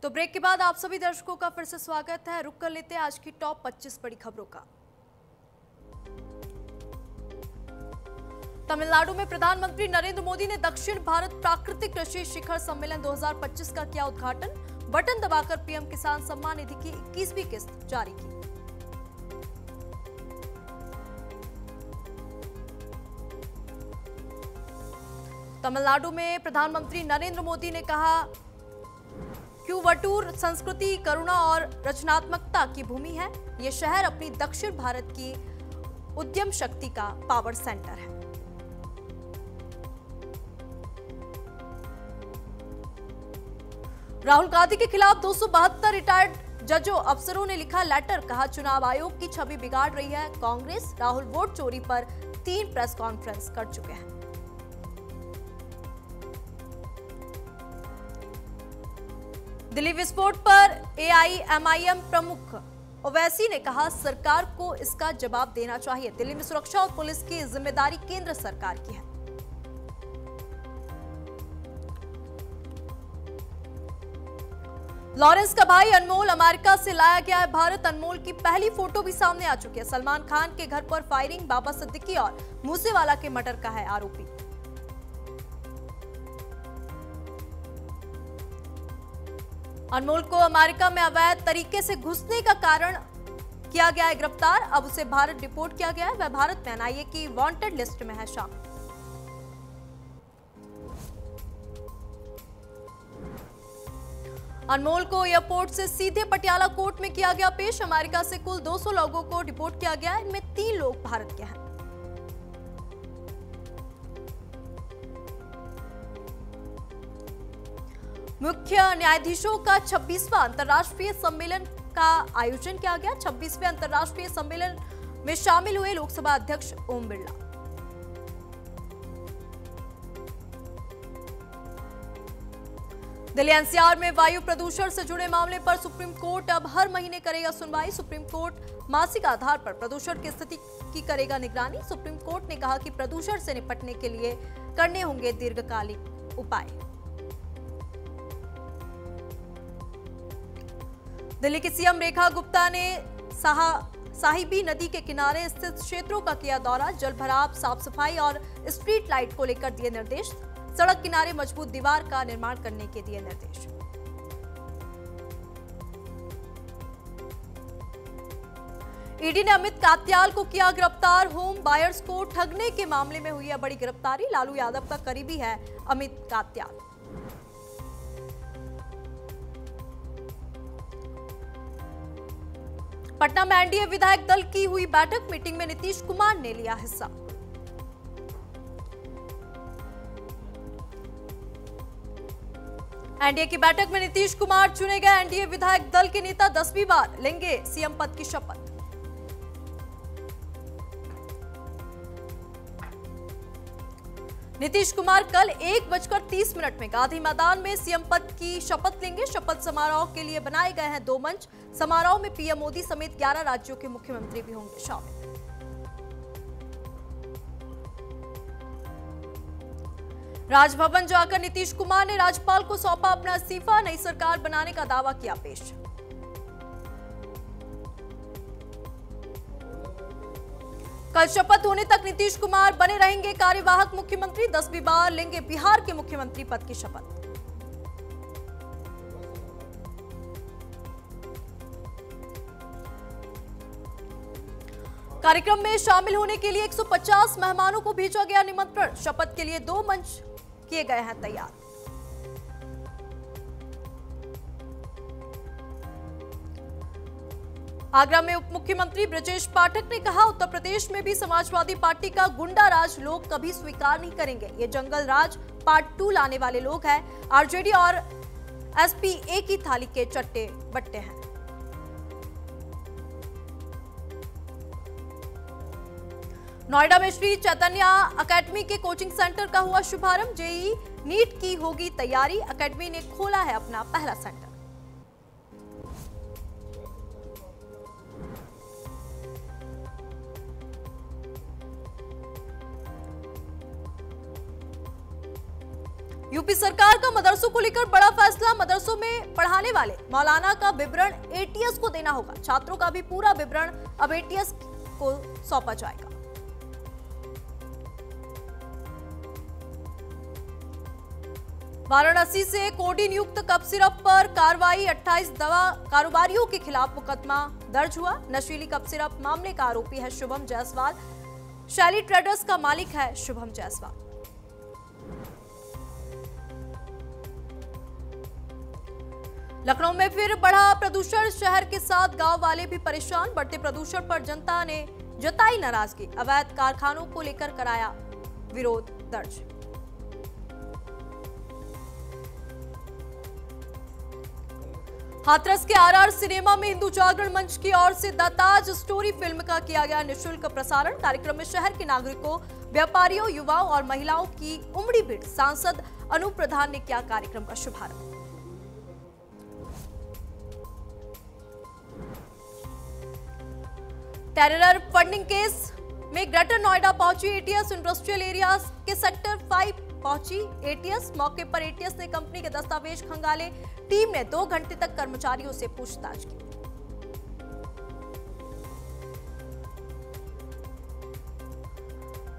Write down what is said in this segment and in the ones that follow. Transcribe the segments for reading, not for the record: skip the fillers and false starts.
तो ब्रेक के बाद आप सभी दर्शकों का फिर से स्वागत है। रुक कर लेते हैं आज की टॉप 25 बड़ी खबरों का। तमिलनाडु में प्रधानमंत्री नरेंद्र मोदी ने दक्षिण भारत प्राकृतिक कृषि शिखर सम्मेलन 2025 का किया उद्घाटन। बटन दबाकर पीएम किसान सम्मान निधि की 21वीं किस्त जारी की। तमिलनाडु में प्रधानमंत्री नरेंद्र मोदी ने कहा क्यूवटूर संस्कृति, करुणा और रचनात्मकता की भूमि है। ये शहर अपनी दक्षिण भारत की उद्यम शक्ति का पावर सेंटर है। राहुल गांधी के खिलाफ 272 रिटायर्ड जजों अफसरों ने लिखा लेटर। कहा चुनाव आयोग की छवि बिगाड़ रही है कांग्रेस। राहुल वोट चोरी पर 3 प्रेस कॉन्फ्रेंस कर चुके हैं। दिल्ली विस्फोट पर एआईएमआईएम प्रमुख ओवैसी ने कहा सरकार को इसका जवाब देना चाहिए। दिल्ली में सुरक्षा और पुलिस की जिम्मेदारी केंद्र सरकार की है। लॉरेंस का भाई अनमोल अमेरिका से लाया गया है भारत। अनमोल की पहली फोटो भी सामने आ चुकी है। सलमान खान के घर पर फायरिंग, बाबा सिद्दीकी और मूसेवाला के मर्डर का है आरोपी। अनमोल को अमेरिका में अवैध तरीके से घुसने का कारण किया गया है गिरफ्तार। अब उसे भारत डिपोर्ट किया गया है। वह भारत में एनआईए की वांटेड लिस्ट में है शामिल। अनमोल को एयरपोर्ट से सीधे पटियाला कोर्ट में किया गया पेश। अमेरिका से कुल 200 लोगों को डिपोर्ट किया गया। इनमें 3 लोग भारत के हैं। मुख्य न्यायाधीशों का 26वां अंतर्राष्ट्रीय सम्मेलन का आयोजन किया गया। 26वें अंतर्राष्ट्रीय सम्मेलन में शामिल हुए लोकसभा अध्यक्ष ओम बिरला। दिल्ली एनसीआर में वायु प्रदूषण से जुड़े मामले पर सुप्रीम कोर्ट अब हर महीने करेगा सुनवाई। सुप्रीम कोर्ट मासिक आधार पर प्रदूषण की स्थिति की करेगा निगरानी। सुप्रीम कोर्ट ने कहा कि प्रदूषण से निपटने के लिए करने होंगे दीर्घकालिक उपाय। दिल्ली की सीएम रेखा गुप्ता ने साहिबी नदी के किनारे स्थित क्षेत्रों का किया दौरा। जल भराव, साफ सफाई और स्ट्रीट लाइट को लेकर दिए निर्देश। सड़क किनारे मजबूत दीवार का निर्माण करने के दिए निर्देश। ईडी ने अमित कात्याल को किया गिरफ्तार। होम बायर्स को ठगने के मामले में हुई है बड़ी गिरफ्तारी। लालू यादव का करीबी है अमित कात्याल। पटना में एनडीए विधायक दल की हुई बैठक। मीटिंग में नीतीश कुमार ने लिया हिस्सा। एनडीए की बैठक में नीतीश कुमार चुने गए। एनडीए विधायक दल के नेता 10वीं बार लेंगे सीएम पद की शपथ। नीतीश कुमार कल 1:30 में गांधी मैदान में सीएम पद की शपथ लेंगे। शपथ समारोह के लिए बनाए गए हैं 2 मंच। समारोह में पीएम मोदी समेत 11 राज्यों के मुख्यमंत्री भी होंगे शामिल। राजभवन जाकर नीतीश कुमार ने राज्यपाल को सौंपा अपना इस्तीफा। नई सरकार बनाने का दावा किया पेश। कल शपथ होने तक नीतीश कुमार बने रहेंगे कार्यवाहक मुख्यमंत्री। 10वीं बार लेंगे बिहार के मुख्यमंत्री पद की शपथ। कार्यक्रम में शामिल होने के लिए 150 मेहमानों को भेजा गया निमंत्रण। शपथ के लिए 2 मंच किए गए हैं तैयार। आगरा में उप मुख्यमंत्री ब्रजेश पाठक ने कहा उत्तर प्रदेश में भी समाजवादी पार्टी का गुंडा राज लोग कभी स्वीकार नहीं करेंगे। ये जंगल राज पार्ट 2 लाने वाले लोग हैं। आरजेडी और एसपी एक ही थाली के चट्टे बट्टे हैं। नोएडा में श्री चैतन्य एकेडमी के कोचिंग सेंटर का हुआ शुभारंभ। जेईई नीट की होगी तैयारी। एकेडमी ने खोला है अपना पहला सेंटर। यूपी सरकार का मदरसों को लेकर बड़ा फैसला। मदरसों में पढ़ाने वाले मौलाना का विवरण एटीएस को देना होगा। छात्रों का भी पूरा विवरण अब एटीएस को सौंपा जाएगा। वाराणसी से कोडीन युक्त कफ सिरप पर कार्रवाई। 28 दवा कारोबारियों के खिलाफ मुकदमा दर्ज हुआ। नशीली कफ सिरप मामले का आरोपी है शुभम जायसवाल। शैली ट्रेडर्स का मालिक है शुभम जायसवाल। लखनऊ में फिर बढ़ा प्रदूषण। शहर के साथ गांव वाले भी परेशान। बढ़ते प्रदूषण पर जनता ने जताई नाराजगी। अवैध कारखानों को लेकर कराया विरोध दर्ज। हाथरस के आरआर सिनेमा में हिंदू जागरण मंच की ओर से द ताज स्टोरी फिल्म का किया गया निःशुल्क प्रसारण। कार्यक्रम में शहर के नागरिकों, व्यापारियों, युवाओं और महिलाओं की उमड़ी भीड़। सांसद अनूप प्रधान ने किया कार्यक्रम का शुभारंभ। टेरर फंडिंग केस में ग्रेटर नोएडा पहुंची एटीएस। इंडस्ट्रियल एरिया के सेक्टर 5 पहुंची एटीएस। मौके पर एटीएस ने कंपनी के दस्तावेज खंगाले। टीम ने 2 घंटे तक कर्मचारियों से पूछताछ की।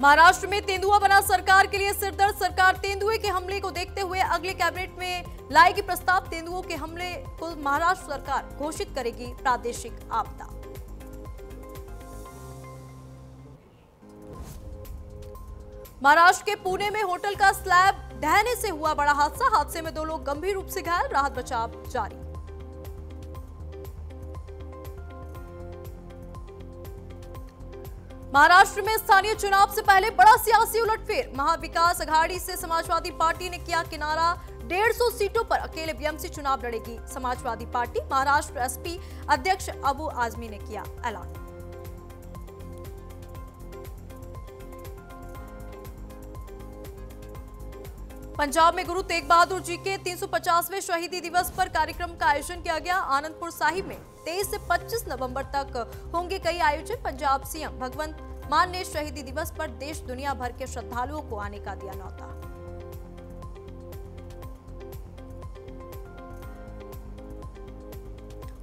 महाराष्ट्र में तेंदुआ बना सरकार के लिए सिरदर्द। सरकार तेंदुए के हमले को देखते हुए अगले कैबिनेट में लाएगी प्रस्ताव। तेंदुओं के हमले को महाराष्ट्र सरकार घोषित करेगी प्रादेशिक आपदा। महाराष्ट्र के पुणे में होटल का स्लैब ढहने से हुआ बड़ा हादसा। हादसे में 2 लोग गंभीर रूप से घायल। राहत बचाव जारी। महाराष्ट्र में स्थानीय चुनाव से पहले बड़ा सियासी उलटफेर। महाविकास अघाड़ी से समाजवादी पार्टी ने किया किनारा। 150 सीटों पर अकेले बीएमसी चुनाव लड़ेगी समाजवादी पार्टी। महाराष्ट्र एसपी अध्यक्ष अबू आजमी ने किया ऐलान। पंजाब में गुरु तेग बहादुर जी के 350वें शहीदी दिवस पर कार्यक्रम का आयोजन किया गया। आनंदपुर साहिब में 23 से 25 नवंबर तक होंगे कई आयोजन। पंजाब सीएम भगवंत मान ने शहीदी दिवस पर देश दुनिया भर के श्रद्धालुओं को आने का दिया न्योता।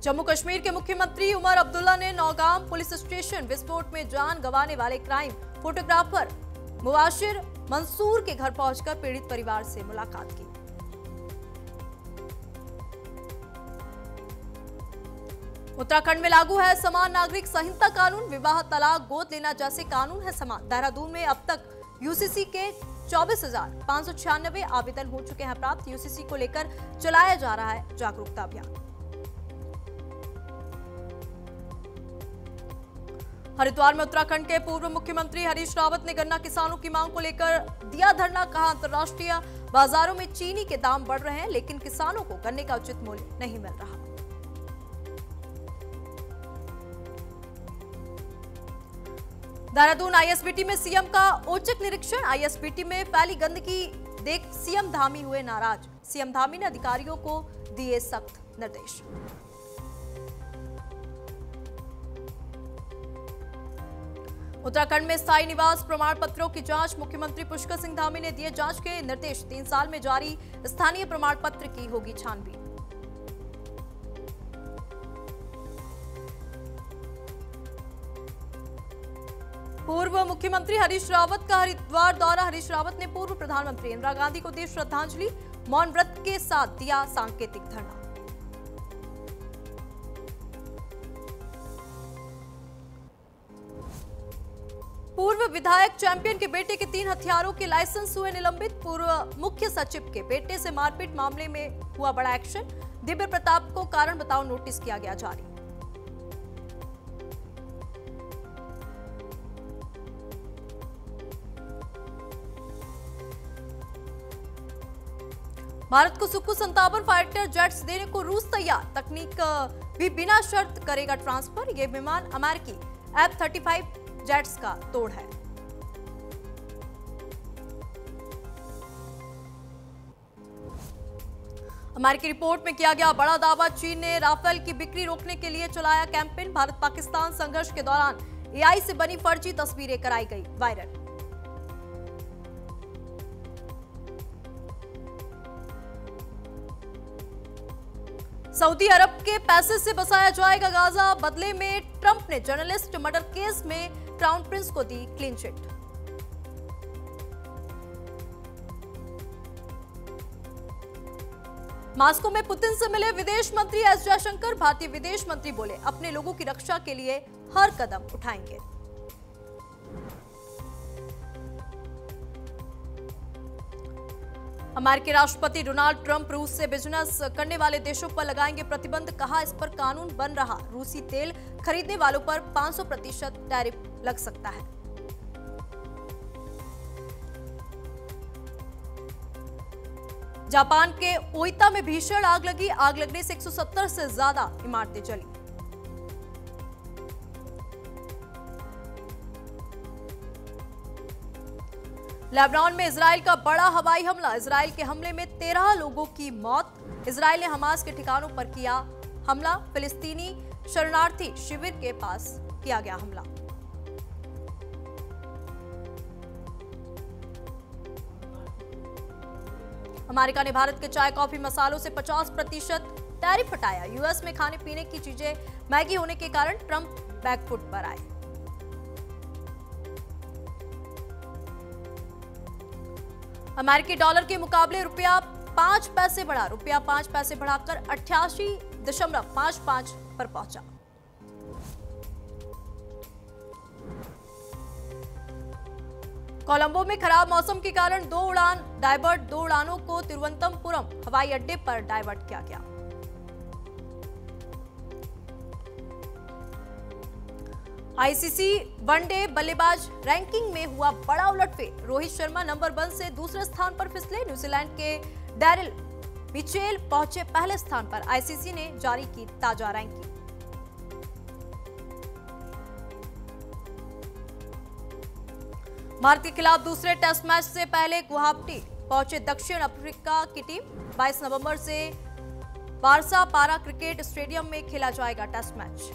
जम्मू कश्मीर के मुख्यमंत्री उमर अब्दुल्ला ने नौगाम पुलिस स्टेशन विस्फोट में जान गंवाने वाले क्राइम फोटोग्राफर मुबाशिर मंसूर के घर पहुंचकर पीड़ित परिवार से मुलाकात की। उत्तराखंड में लागू है समान नागरिक संहिता कानून। विवाह, तलाक, गोद लेना जैसे कानून है समान। देहरादून में अब तक यूसीसी के 24,596 आवेदन हो चुके हैं प्राप्त। यूसीसी को लेकर चलाया जा रहा है जागरूकता अभियान। हरिद्वार में उत्तराखंड के पूर्व मुख्यमंत्री हरीश रावत ने गन्ना किसानों की मांग को लेकर दिया धरना। कहा, अंतर्राष्ट्रीय बाजारों में चीनी के दाम बढ़ रहे हैं लेकिन किसानों को गन्ने का उचित मूल्य नहीं मिल रहा। देहरादून आईएसबीटी में सीएम का औचक निरीक्षण। आईएसबीटी में फैली गंदगी देख सीएम धामी हुए नाराज। सीएम धामी ने अधिकारियों को दिए सख्त निर्देश। उत्तराखंड में स्थायी निवास प्रमाण पत्रों की जांच। मुख्यमंत्री पुष्कर सिंह धामी ने दिए जांच के निर्देश। 3 साल में जारी स्थानीय प्रमाण पत्र की होगी छानबीन। पूर्व मुख्यमंत्री हरीश रावत का हरिद्वार दौरा। हरीश रावत ने पूर्व प्रधानमंत्री इंदिरा गांधी को दी श्रद्धांजलि। मौन व्रत के साथ दिया सांकेतिक धरना। पूर्व विधायक चैंपियन के बेटे के 3 हथियारों के लाइसेंस हुए निलंबित। पूर्व मुख्य सचिव के बेटे से मारपीट मामले में हुआ बड़ा एक्शन। दिव्य प्रताप को कारण बताओ नोटिस किया गया जारी। भारत को सुखू 57 फाइटर जेट्स देने को रूस तैयार। तकनीक भी बिना शर्त करेगा ट्रांसफर। ये विमान अमेरिकी F-35 जेट्स का तोड़ है। अमेरिकी रिपोर्ट में किया गया बड़ा दावा। चीन ने राफेल की बिक्री रोकने के लिए चलाया कैंपेन। भारत पाकिस्तान संघर्ष के दौरान एआई से बनी फर्जी तस्वीरें कराई गई वायरल। सऊदी अरब के पैसे से बसाया जाएगा गाजा, बदले में ट्रंप ने जर्नलिस्ट मर्डर केस में क्राउन प्रिंस को दी क्लीन चिट। मास्को में पुतिन से मिले विदेश मंत्री एस जयशंकर। भारतीय विदेश मंत्री बोले, अपने लोगों की रक्षा के लिए हर कदम उठाएंगे। अमेरिकी राष्ट्रपति डोनाल्ड ट्रंप रूस से बिजनेस करने वाले देशों पर लगाएंगे प्रतिबंध, कहा इस पर कानून बन रहा। रूसी तेल खरीदने वालों पर 500% टैरिफ लग सकता है। जापान के ओइता में भीषण आग लगी, आग लगने से 170 से ज्यादा इमारतें जली। लेबनान में इजराइल का बड़ा हवाई हमला, इजराइल के हमले में 13 लोगों की मौत। इजराइल ने हमास के ठिकानों पर किया हमला, फिलिस्तीनी शरणार्थी शिविर के पास किया गया हमला। अमेरिका ने भारत के चाय कॉफी मसालों से 50% टैरिफ हटाया। यूएस में खाने पीने की चीजें महंगी होने के कारण ट्रंप बैकफुट पर आए। अमेरिकी डॉलर के मुकाबले रुपया 5 पैसे बढ़ा, रुपया 5 पैसे बढ़ाकर 88.55 पर पहुंचा। कोलंबो में खराब मौसम के कारण 2 उड़ान डाइवर्ट, 2 उड़ानों को तिरुवनंतपुरम हवाई अड्डे पर डाइवर्ट किया गया। आईसीसी वनडे बल्लेबाज रैंकिंग में हुआ बड़ा उलटफेर, रोहित शर्मा नंबर 1 से दूसरे स्थान पर फिसले। न्यूजीलैंड के डैरिल मिचेल पहुंचे पहले स्थान पर। आईसीसी ने जारी की ताजा रैंकिंग। भारत के खिलाफ दूसरे टेस्ट मैच से पहले गुवाहाटी पहुंचे दक्षिण अफ्रीका की टीम। 22 नवंबर से बारसा पारा क्रिकेट स्टेडियम में खेला जाएगा टेस्ट मैच।